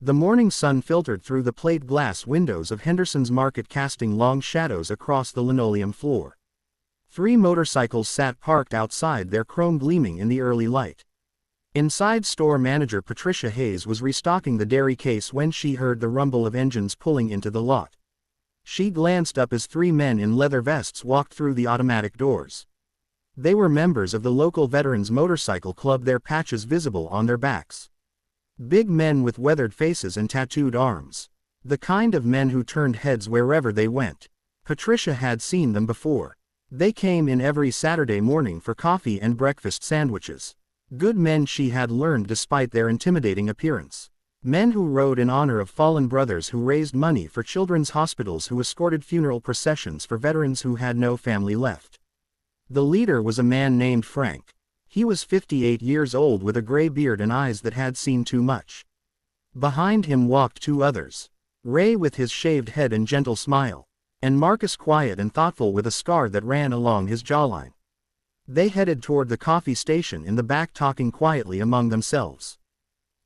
The morning sun filtered through the plate glass windows of Henderson's Market, casting long shadows across the linoleum floor. 3 motorcycles sat parked outside, their chrome gleaming in the early light. Inside, store manager Patricia Hayes was restocking the dairy case when she heard the rumble of engines pulling into the lot. She glanced up as 3 men in leather vests walked through the automatic doors. They were members of the local Veterans Motorcycle Club, their patches visible on their backs. Big men with weathered faces and tattooed arms. The kind of men who turned heads wherever they went. Patricia had seen them before. They came in every Saturday morning for coffee and breakfast sandwiches. Good men, she had learned, despite their intimidating appearance. Men who rode in honor of fallen brothers, who raised money for children's hospitals, who escorted funeral processions for veterans who had no family left. The leader was a man named Frank. He was 58 years old, with a gray beard and eyes that had seen too much. Behind him walked 2 others. Ray with his shaved head and gentle smile, and Marcus, quiet and thoughtful, with a scar that ran along his jawline. They headed toward the coffee station in the back, talking quietly among themselves.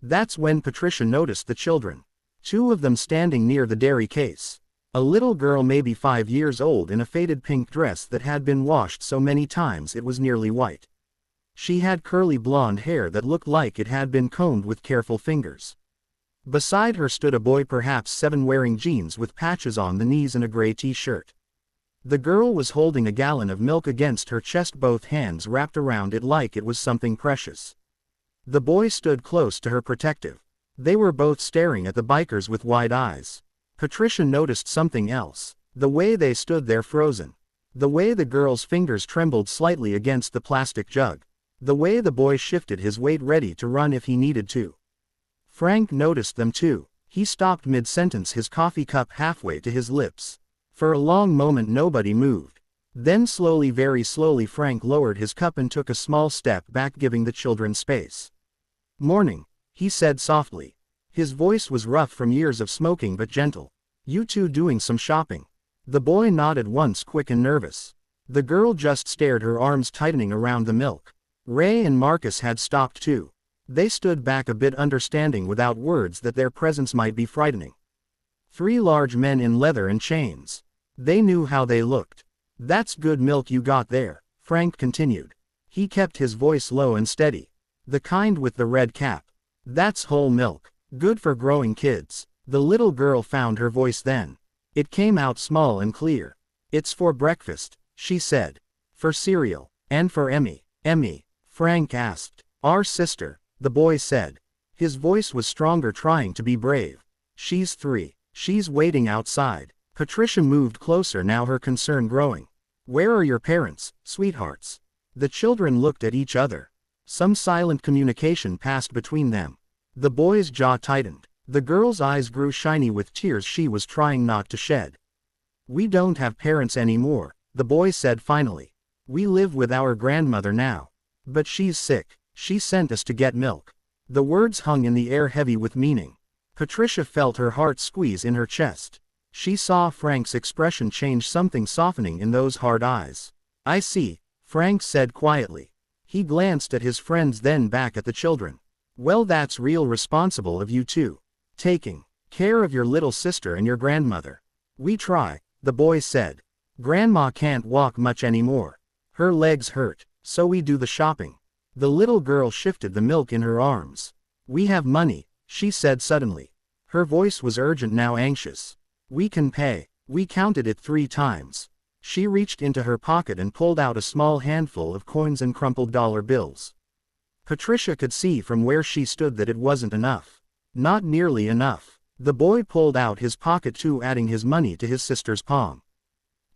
That's when Patricia noticed the children. 2 of them standing near the dairy case. A little girl, maybe 5 years old, in a faded pink dress that had been washed so many times it was nearly white. She had curly blonde hair that looked like it had been combed with careful fingers. Beside her stood a boy, perhaps 7, wearing jeans with patches on the knees and a gray t-shirt. The girl was holding a gallon of milk against her chest, both hands wrapped around it like it was something precious. The boy stood close to her, protective. They were both staring at the bikers with wide eyes. Patricia noticed something else. The way they stood there, frozen. The way the girl's fingers trembled slightly against the plastic jug. The way the boy shifted his weight, ready to run if he needed to. Frank noticed them too. He stopped mid-sentence, his coffee cup halfway to his lips. For a long moment nobody moved. Then slowly, very slowly, Frank lowered his cup and took a small step back, giving the children space. "Morning," he said softly. His voice was rough from years of smoking, but gentle. "You 2 doing some shopping?" The boy nodded once, quick and nervous. The girl just stared, her arms tightening around the milk. Ray and Marcus had stopped too. They stood back a bit, understanding without words that their presence might be frightening. 3 large men in leather and chains. They knew how they looked. "That's good milk you got there," Frank continued. He kept his voice low and steady. "The kind with the red cap. That's whole milk. Good for growing kids." The little girl found her voice then. It came out small and clear. "It's for breakfast," she said. "For cereal. And for Emmy." "Emmy?" Frank asked. "Our sister," the boy said. His voice was stronger, trying to be brave. "She's 3. She's waiting outside." Patricia moved closer now, her concern growing. "Where are your parents, sweethearts?" The children looked at each other. Some silent communication passed between them. The boy's jaw tightened. The girl's eyes grew shiny with tears she was trying not to shed. "We don't have parents anymore," the boy said finally. "We live with our grandmother now. But she's sick. She sent us to get milk." The words hung in the air, heavy with meaning. Patricia felt her heart squeeze in her chest. She saw Frank's expression change, something softening in those hard eyes. "I see," Frank said quietly. He glanced at his friends, then back at the children. "Well, that's real responsible of you 2. Taking care of your little sister and your grandmother." "We try," the boy said. "Grandma can't walk much anymore. Her legs hurt, so we do the shopping." The little girl shifted the milk in her arms. "We have money," she said suddenly. Her voice was urgent now, anxious. "We can pay." We counted it 3 times. She reached into her pocket and pulled out a small handful of coins and crumpled dollar bills. Patricia could see from where she stood that it wasn't enough. Not nearly enough. The boy pulled out his pocket too, adding his money to his sister's palm.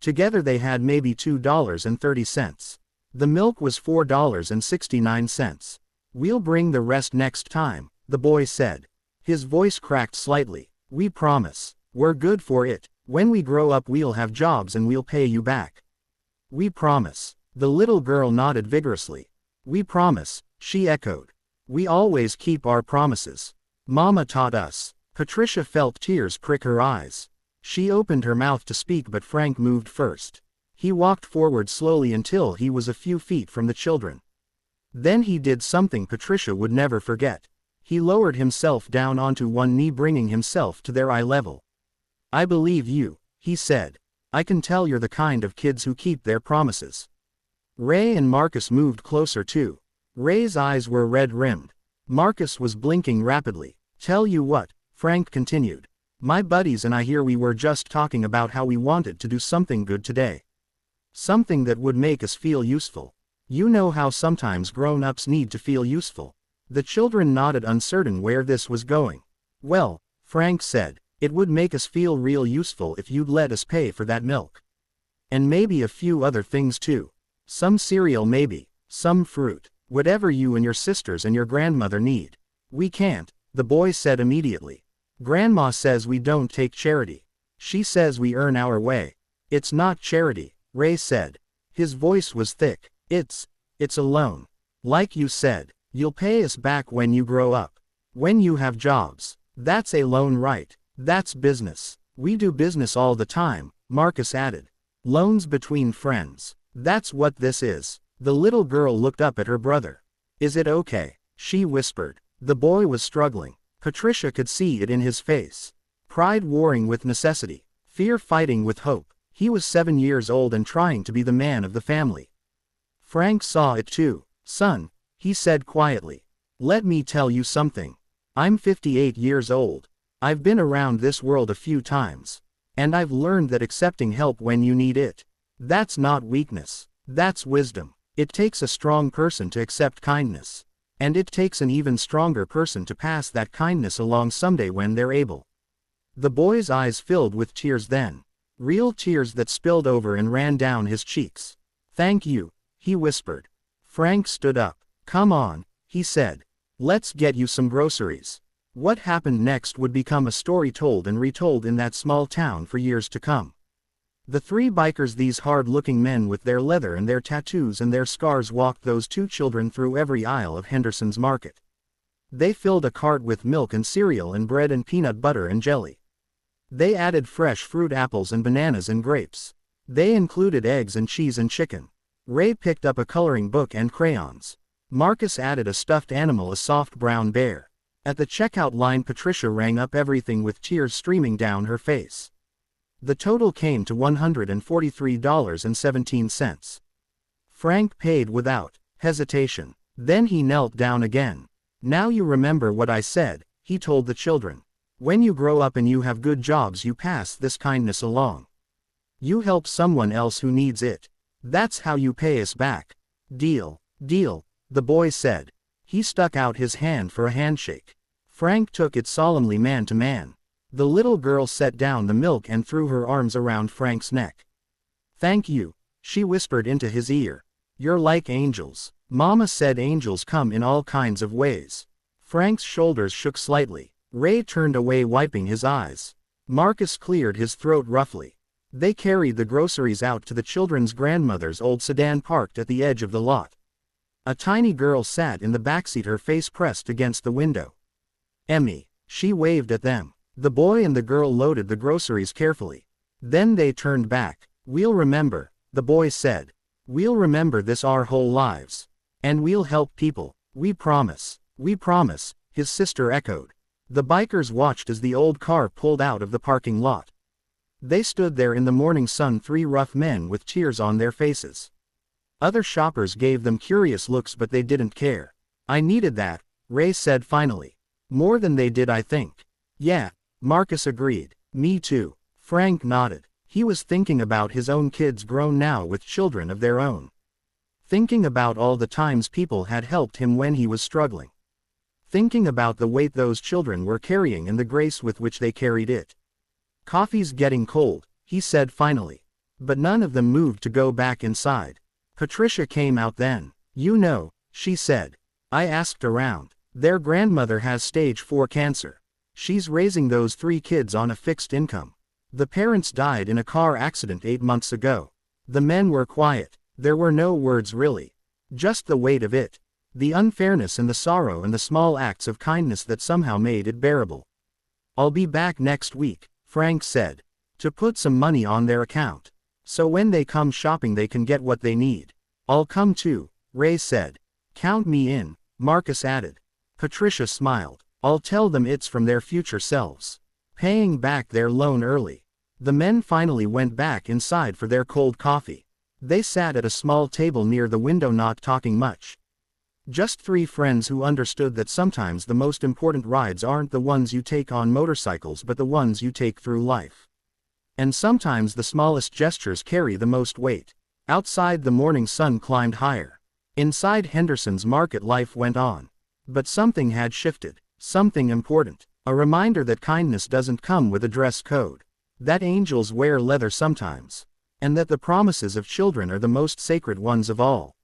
Together they had maybe $2.30. The milk was $4.69. "We'll bring the rest next time," the boy said. His voice cracked slightly. "We promise. We're good for it. When we grow up we'll have jobs and we'll pay you back." "We promise." The little girl nodded vigorously. "We promise," she echoed. "We always keep our promises. Mama taught us." Patricia felt tears prick her eyes. She opened her mouth to speak, but Frank moved first. He walked forward slowly until he was a few feet from the children. Then he did something Patricia would never forget. He lowered himself down onto one knee, bringing himself to their eye level. I believe you, he said. I can tell you're the kind of kids who keep their promises. Ray and Marcus moved closer too. Ray's eyes were red-rimmed. Marcus was blinking rapidly. Tell you what, Frank continued. My buddies and I here we were just talking about how we wanted to do something good today. Something that would make us feel useful. You know how sometimes grown-ups need to feel useful. The children nodded, uncertain where this was going. Well, Frank said, it would make us feel real useful if you'd let us pay for that milk. And maybe a few other things too. Some cereal maybe, some fruit, whatever you and your sisters and your grandmother need. We can't, the boy said immediately. Grandma says we don't take charity. She says we earn our way. It's not charity, Ray said. His voice was thick. It's a loan. Like you said, you'll pay us back when you grow up. When you have jobs. That's a loan, right? That's business. We do business all the time, Marcus added. Loans between friends. That's what this is. The little girl looked up at her brother. Is it okay? She whispered. The boy was struggling. Patricia could see it in his face. Pride warring with necessity. Fear fighting with hope. He was 7 years old and trying to be the man of the family. Frank saw it too. Son, he said quietly. Let me tell you something. I'm 58 years old. I've been around this world a few times. And I've learned that accepting help when you need it. That's not weakness. That's wisdom. It takes a strong person to accept kindness. And it takes an even stronger person to pass that kindness along someday when they're able. The boy's eyes filled with tears then. Real tears that spilled over and ran down his cheeks. Thank you, he whispered. Frank stood up. Come on, he said. Let's get you some groceries. What happened next would become a story told and retold in that small town for years to come. The three bikers, these hard-looking men with their leather and their tattoos and their scars, walked those two children through every aisle of Henderson's market. They filled a cart with milk and cereal and bread and peanut butter and jelly. They added fresh fruit, apples and bananas and grapes. They included eggs and cheese and chicken. Ray picked up a coloring book and crayons. Marcus added a stuffed animal, a soft brown bear. At the checkout line, Patricia rang up everything with tears streaming down her face. The total came to $143.17. Frank paid without hesitation. Then he knelt down again. Now you remember what I said, he told the children. When you grow up and you have good jobs, you pass this kindness along. You help someone else who needs it. That's how you pay us back. Deal, deal, the boy said. He stuck out his hand for a handshake. Frank took it solemnly, man to man. The little girl set down the milk and threw her arms around Frank's neck. Thank you, she whispered into his ear. You're like angels. Mama said angels come in all kinds of ways. Frank's shoulders shook slightly. Ray turned away, wiping his eyes. Marcus cleared his throat roughly. They carried the groceries out to the children's grandmother's old sedan parked at the edge of the lot. A tiny girl sat in the backseat, her face pressed against the window. Emmy, she waved at them. The boy and the girl loaded the groceries carefully. Then they turned back. We'll remember, the boy said. We'll remember this our whole lives. And we'll help people. We promise. We promise, his sister echoed. The bikers watched as the old car pulled out of the parking lot. They stood there in the morning sun, three rough men with tears on their faces. Other shoppers gave them curious looks, but they didn't care. I needed that, Ray said finally. More than they did, I think. Yeah, Marcus agreed. Me too. Frank nodded. He was thinking about his own kids, grown now with children of their own. Thinking about all the times people had helped him when he was struggling. Thinking about the weight those children were carrying and the grace with which they carried it. Coffee's getting cold, he said finally. But none of them moved to go back inside. Patricia came out then. You know, she said. I asked around. Their grandmother has stage 4 cancer. She's raising those 3 kids on a fixed income. The parents died in a car accident 8 months ago. The men were quiet. There were no words really. Just the weight of it. The unfairness and the sorrow and the small acts of kindness that somehow made it bearable. I'll be back next week, Frank said. To put some money on their account. So when they come shopping they can get what they need. I'll come too, Ray said. Count me in, Marcus added. Patricia smiled. I'll tell them it's from their future selves. Paying back their loan early. The men finally went back inside for their cold coffee. They sat at a small table near the window, not talking much. Just three friends who understood that sometimes the most important rides aren't the ones you take on motorcycles but the ones you take through life. And sometimes the smallest gestures carry the most weight. Outside, the morning sun climbed higher. Inside Henderson's market, life went on. But something had shifted. Something important. A reminder that kindness doesn't come with a dress code. That angels wear leather sometimes. And that the promises of children are the most sacred ones of all.